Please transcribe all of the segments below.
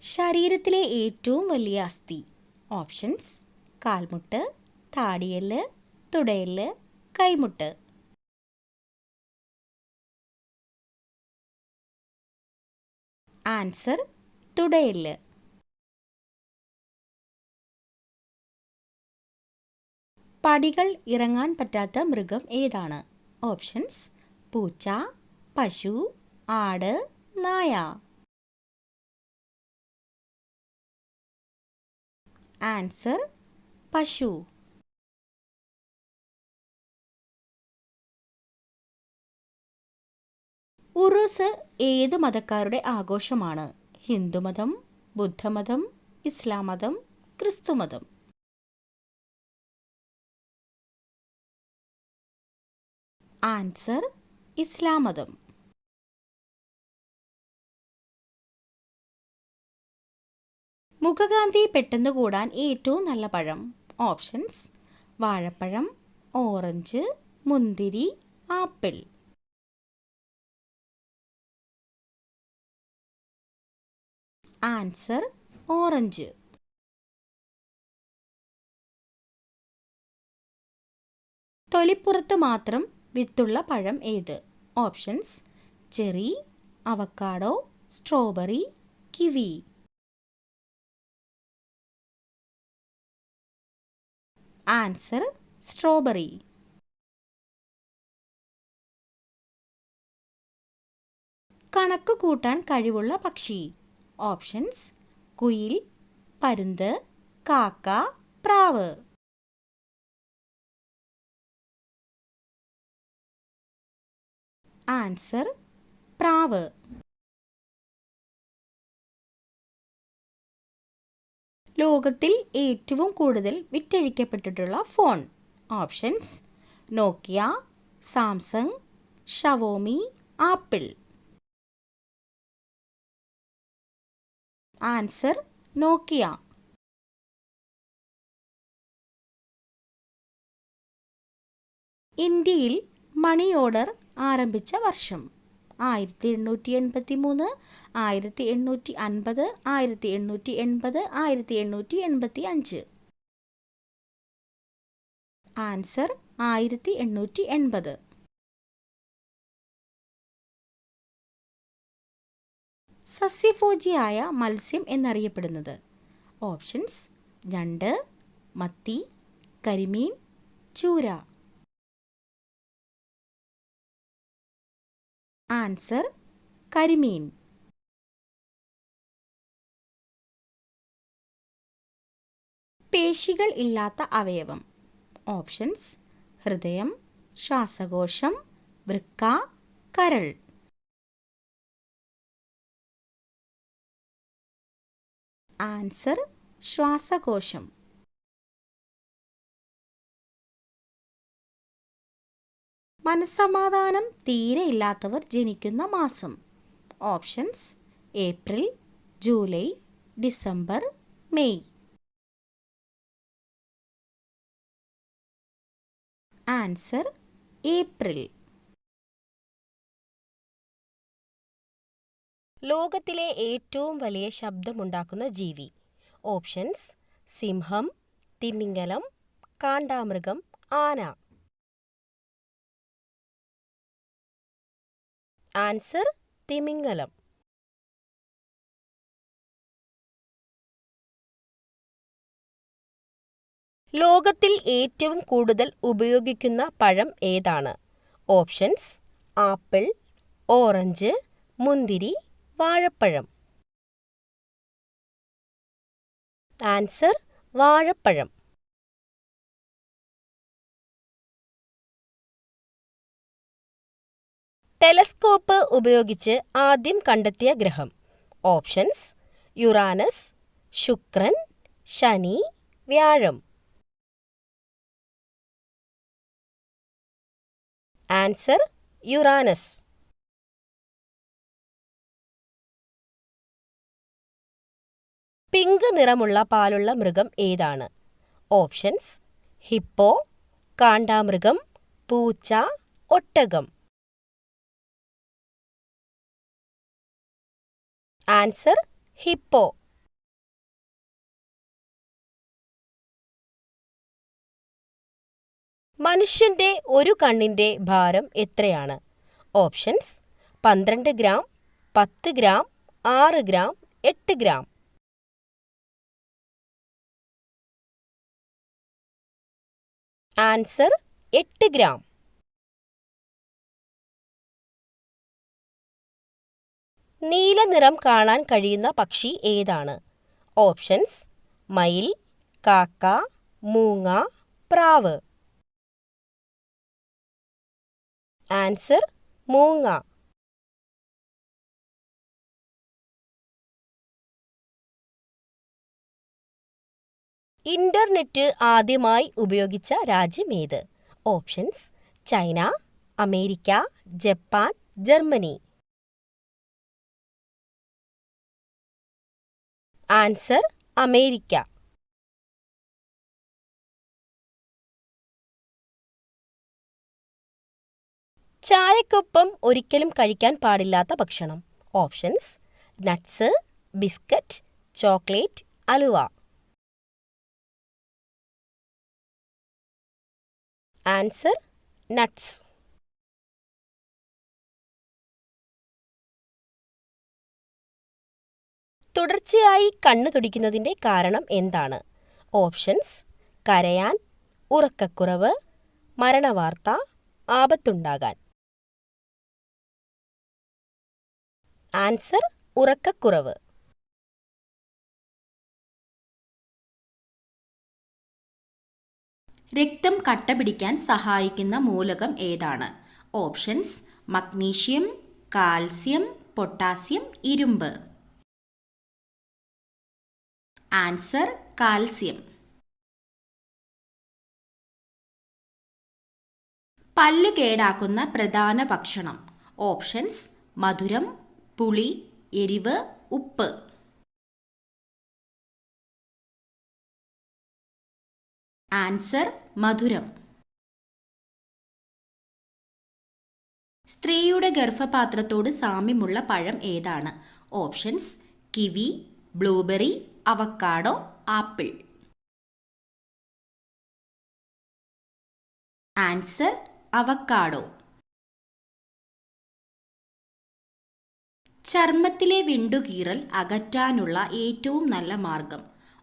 ശരീരത്തിലെ ഏറ്റവും വലിയ അസ്ഥി. ഓപ്ഷൻസ്: കാൽമുട്ട്, താടിയെല്ല്, തുടയെല്ല്, കൈമുട്ട്. ആൻസർ: തുടയെല്ല്. പടികൾ ഇറങ്ങാൻ പറ്റാത്ത മൃഗം ഏതാണ്? ഓപ്ഷൻസ്: പൂച്ച, പശു, ആട്, നായ. ആൻസർ: പശു. ഉറൂസ് ഏത് മതക്കാരുടെ ആഘോഷമാണ്? ഹിന്ദുമതം, ബുദ്ധമതം, ഇസ്ലാം മതം, ക്രിസ്തുമതം. ആൻസർ: ഇസ്ലാം മതം. മുഖകാന്തി പെട്ടെന്ന് കൂടാൻ ഏറ്റവും നല്ല പഴം. ഓപ്ഷൻസ്: വാഴപ്പഴം, ഓറഞ്ച്, മുന്തിരി, ആപ്പിൾ. Answer: orange. തൊലിപ്പുറത്ത് മാത്രം വിത്തുള്ള പഴം ഏത്? Options: cherry, avocado, strawberry, kiwi. Answer: strawberry. കണക്ക് കൂട്ടാൻ കഴിവുള്ള പക്ഷി. ഓപ്ഷൻസ്: കുയിൽ, പരുന്ത്, കാക്ക, പ്രാവ്. ആൻസർ: പ്രാവ്. ലോകത്തിൽ ഏറ്റവും കൂടുതൽ വിറ്റഴിക്കപ്പെട്ടിട്ടുള്ള ഫോൺ. ഓപ്ഷൻസ്: നോക്കിയ, സാംസങ്, ഷവോമി, ആപ്പിൾ. ആൻസർ: നോക്കിയ. ഇന്ത്യയിൽ മണി ഓർഡർ ആരംഭിച്ച വർഷം. 1883, 1850, 1880, 1885. ആൻസർ: 1880. സസ്യഭോജിയായ മത്സ്യം എന്നറിയപ്പെടുന്നത്. ഓപ്ഷൻസ്: ഞണ്ട്, മത്തി, കരിമീൻ, ചൂര. ആൻസർ: കരിമീൻ. പേശികൾ ഇല്ലാത്ത അവയവം. ഓപ്ഷൻസ്: ഹൃദയം, ശ്വാസകോശം, വൃക്ക, കരൾ. ആൻസർ: ശ്വാസകോശം. മനസ്സമാധാനം തീരെ ഇല്ലാത്തവർ ജനിക്കുന്ന മാസം. Options: April, July, December, May. Answer: April. ലോകത്തിലെ ഏറ്റവും വലിയ ശബ്ദമുണ്ടാക്കുന്ന ജീവി. ഓപ്ഷൻസ്: സിംഹം, തിമിംഗലം, കാണ്ടാമൃഗം, ആന. ആൻസർ: തിമിംഗലം. ലോകത്തിൽ ഏറ്റവും കൂടുതൽ ഉപയോഗിക്കുന്ന പഴം ഏതാണ്? ഓപ്ഷൻസ്: ആപ്പിൾ, ഓറഞ്ച്, മുന്തിരി, വാഴപ്പഴം. ആൻസർ: വാഴപ്പഴം. ടെലസ്കോപ്പ് ഉപയോഗിച്ച് ആദ്യം കണ്ടെത്തിയ ഗ്രഹം. ഓപ്ഷൻസ്: യുറാനസ്, ശുക്രൻ, ശനി, വ്യാഴം. Answer: Uranus. പിങ്ക് നിറമുള്ള പാലുള്ള മൃഗം ഏതാണ്? ഓപ്ഷൻസ്: ഹിപ്പോ, കാണ്ടാമൃഗം, പൂച്ച, ഒട്ടകം. Answer: Hippo. മനുഷ്യന്റെ ഒരു കണ്ണിന്റെ ഭാരം എത്രയാണ്? Options: 12 gram, 10 gram, 6 gram, 8 gram. Answer: 8 gram. നീല നിറം കാണാൻ കഴിയുന്ന പക്ഷി ഏതാണ്? ഓപ്ഷൻസ്: മയിൽ, കാക്ക, മൂങ്ങ, പ്രാവ്. ആൻസർ: മൂങ്ങ. ഇന്റർനെറ്റ് ആദ്യമായി ഉപയോഗിച്ച രാജ്യം ഏത്? Options: China, America, Japan, Germany. Answer: America. ചായക്കൊപ്പം ഒരിക്കലും കഴിക്കാൻ പാടില്ലാത്ത ഭക്ഷണം. Options: nuts, biscuit, chocolate, halwa. Answer: nuts. തുടർച്ചയായി കണ്ണ് തുടിക്കുന്നതിന്റെ കാരണം എന്താണ്? ഓപ്ഷൻസ്: കരയാൻ, ഉറക്കക്കുറവ്, മരണവാർത്ത, ആപത്തുണ്ടാകാൻ. ആൻസർ: ഉറക്കക്കുറവ്. രക്തം കട്ട പിടിക്കാൻ സഹായിക്കുന്ന മൂലകം ഏതാണ്? ഓപ്ഷൻസ്: മഗ്നീഷ്യം, കാൽസ്യം, പൊട്ടാസ്യം, ഇരുമ്പ്. Answer: calcium. പല്ല് കേടാക്കുന്ന പ്രധാന ഭക്ഷണം. ഓപ്ഷൻസ്: മധുരം, പുളി, എരിവ്, ഉപ്പ്. ആൻസർ: മധുരം. സ്ത്രീയുടെ ഗർഭപാത്രത്തോട് സാമ്യമുള്ള പഴം ഏതാണ്? Options: kiwi, blueberry, avocado, apple. Answer: avocado. ചർമ്മത്തിലെ വിണ്ടുകീറൽ അകറ്റാനുള്ള ഏറ്റവും നല്ല മാർഗം.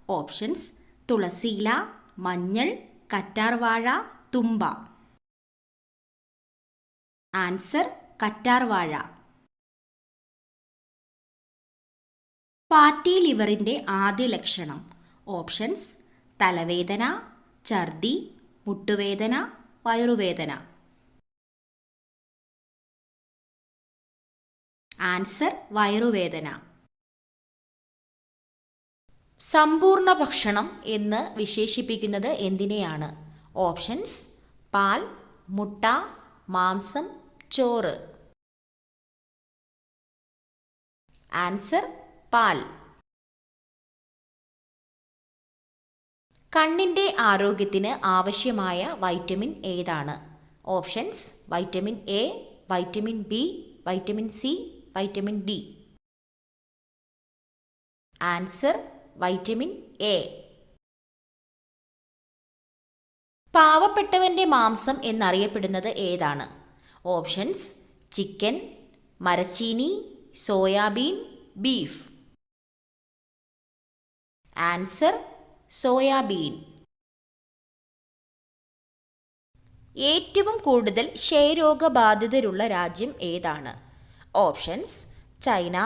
ഓപ്ഷൻസ്: തുളസിയില, മഞ്ഞൾ, കറ്റാർവാഴ, തുമ്പ. ആൻസർ: കറ്റാർവാഴ. ഫാറ്റി ലിവറിന്റെ ആദ്യ ലക്ഷണം. ഓപ്ഷൻസ്: തലവേദന, ഛർദി, മുട്ടുവേദന, വയറുവേദന. ആൻസർ: വയറുവേദന. സമ്പൂർണ്ണ ഭക്ഷണം എന്ന് വിശേഷിപ്പിക്കുന്നത് എന്തിനെയാണ്? ഓപ്ഷൻസ്: പാൽ, മുട്ട, മാംസം, ചോറ്. ആൻസർ: പാൽ. കണ്ണിന്റെ ആരോഗ്യത്തിന് ആവശ്യമായ വൈറ്റമിൻ ഏതാണ്? Options: vitamin A, vitamin B, vitamin C, vitamin D. Answer: vitamin A. പാവപ്പെട്ടവന്റെ മാംസം എന്നറിയപ്പെടുന്നത് ഏതാണ്? ഓപ്ഷൻസ്: ചിക്കൻ, മരച്ചീനി, സോയാബീൻ, ബീഫ്. Answer: soybean. ഏറ്റവും കൂടുതൽ ക്ഷയരോഗബാധിതരുള്ള രാജ്യം ഏതാണ്? Options: China,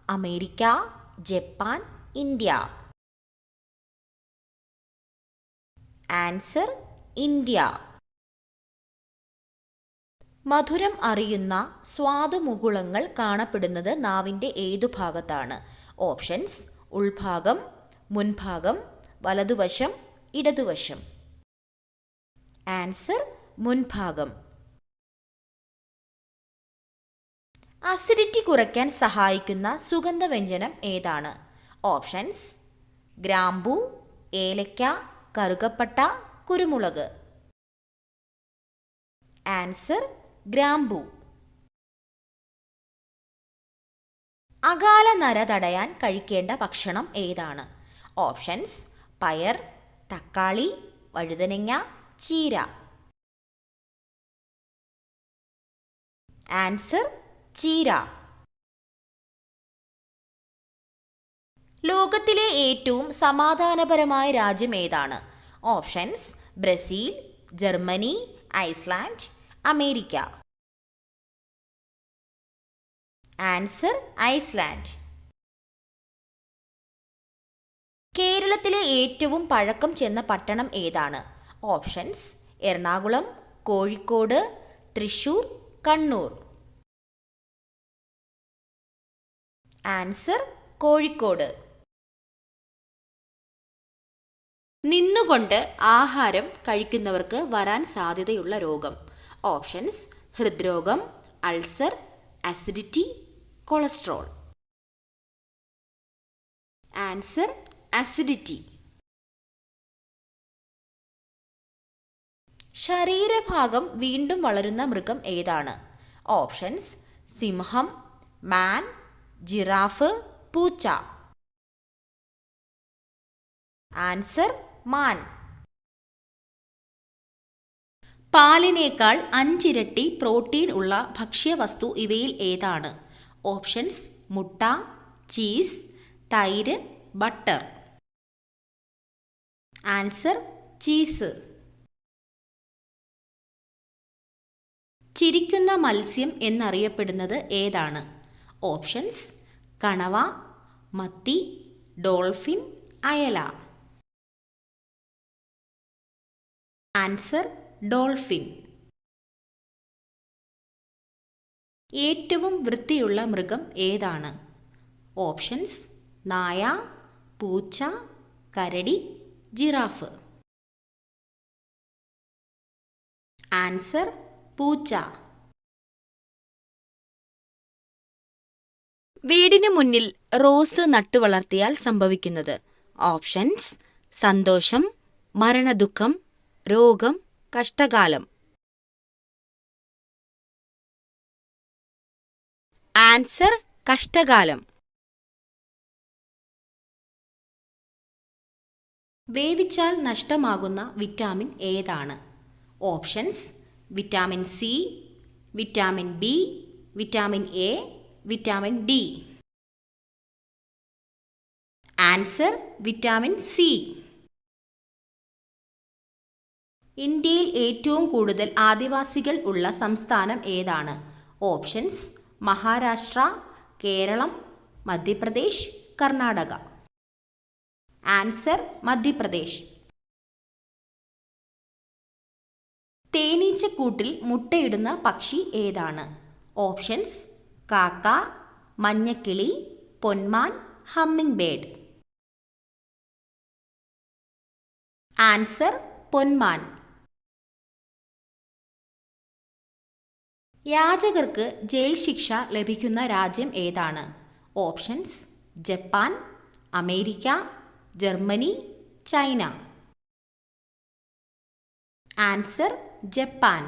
America, Japan, India. Answer: India. മധുരം അറിയുന്ന സ്വാദുമുകുളങ്ങൾ കാണപ്പെടുന്നത് നാവിന്റെ ഏതു ഭാഗത്താണ്? ഓപ്ഷൻസ്: ഉൾഭാഗം, മുൻഭാഗം, വലതുവശം, ഇടതുവശം. ആൻസർ: മുൻഭാഗം. അസിഡിറ്റി കുറയ്ക്കാൻ സഹായിക്കുന്ന സുഗന്ധവ്യഞ്ജനം ഏതാണ്? ഓപ്ഷൻസ്: ഗ്രാമ്പൂ, ഏലക്ക, കറുകപ്പട്ട, കുരുമുളക്. ആൻസർ: ഗ്രാമ്പൂ. അകാല നര തടയാൻ കഴിക്കേണ്ട ഭക്ഷണം ഏതാണ്? ഓപ്ഷൻസ്: പയർ, തക്കാളി, വഴുതനങ്ങ, ചീര. ആൻസർ ചീര. ലോകത്തിലെ ഏറ്റവും സമാധാനപരമായ രാജ്യം ഏതാണ്? Options: Brazil, Germany, Iceland, America. Answer Iceland. കേരളത്തിലെ ഏറ്റവും പഴക്കം ചെന്ന പട്ടണം ഏതാണ്? ഓപ്ഷൻസ്: എറണാകുളം, കോഴിക്കോട്, തൃശൂർ, കണ്ണൂർ. ആൻസർ കോഴിക്കോട്. നിന്നുകൊണ്ട് ആഹാരം കഴിക്കുന്നവർക്ക് വരാൻ സാധ്യതയുള്ള രോഗം. ഓപ്ഷൻസ്: ഹൃദ്രോഗം, ulcer, acidity, cholesterol. Answer acidity. ശരീരഭാഗം വീണ്ടും വളരുന്ന മൃഗം ഏതാണ്? ഓപ്ഷൻസ്: സിംഹം, മാൻ, ജിറാഫ്, പൂച്ച. ആൻസർ മാൻ. പാലിനേക്കാൾ 5 ഇരട്ടി പ്രോട്ടീൻ ഉള്ള ഭക്ഷ്യവസ്തു ഇവയിൽ ഏതാണ്? ഓപ്ഷൻസ്: മുട്ട, ചീസ്, തൈര്, ബട്ടർ. Answer cheese. ചിരിക്കുന്ന മത്സ്യം എന്നറിയപ്പെടുന്നത് ഏതാണ്? ഓപ്ഷൻസ്: കണവ, മത്തി, ഡോൾഫിൻ, അയല. Answer dolphin. ഏറ്റവും വൃത്തിയുള്ള മൃഗം ഏതാണ്? ഓപ്ഷൻസ്: നായ, പൂച്ച, കരടി, ജിറാഫ്. ആൻസർ പൂച്ച. വീടിന് മുന്നിൽ റോസ് നട്ടുവളർത്തിയാൽ സംഭവിക്കുന്നത്. ഓപ്ഷൻസ്: സന്തോഷം, മരണദുഃഖം, രോഗം, കഷ്ടകാലം. ആൻസർ കഷ്ടകാലം. വേവിച്ചാൽ നഷ്ടമാകുന്ന വിറ്റാമിൻ ഏതാണ്? Options: vitamin C, vitamin B, vitamin A, vitamin D. Answer vitamin C. ഇന്ത്യയിൽ ഏറ്റവും കൂടുതൽ ആദിവാസികൾ ഉള്ള സംസ്ഥാനം ഏതാണ്? ഓപ്ഷൻസ്: മഹാരാഷ്ട്ര, കേരളം, മധ്യപ്രദേശ്, കർണാടക. ആൻസർ മധ്യപ്രദേശ്. തേനീച്ചക്കൂട്ടിൽ മുട്ടയിടുന്ന പക്ഷി ഏതാണ്? ഓപ്ഷൻസ്: കാക്ക, മഞ്ഞക്കിളി, പൊന്മാൻ, ഹമ്മിങ് ബേർഡ്. ആൻസർ പൊന്മാൻ. യാചകർക്ക് ജയിൽ ശിക്ഷ ലഭിക്കുന്ന രാജ്യം ഏതാണ്? Options: Japan, America, Germany, China. Answer Japan.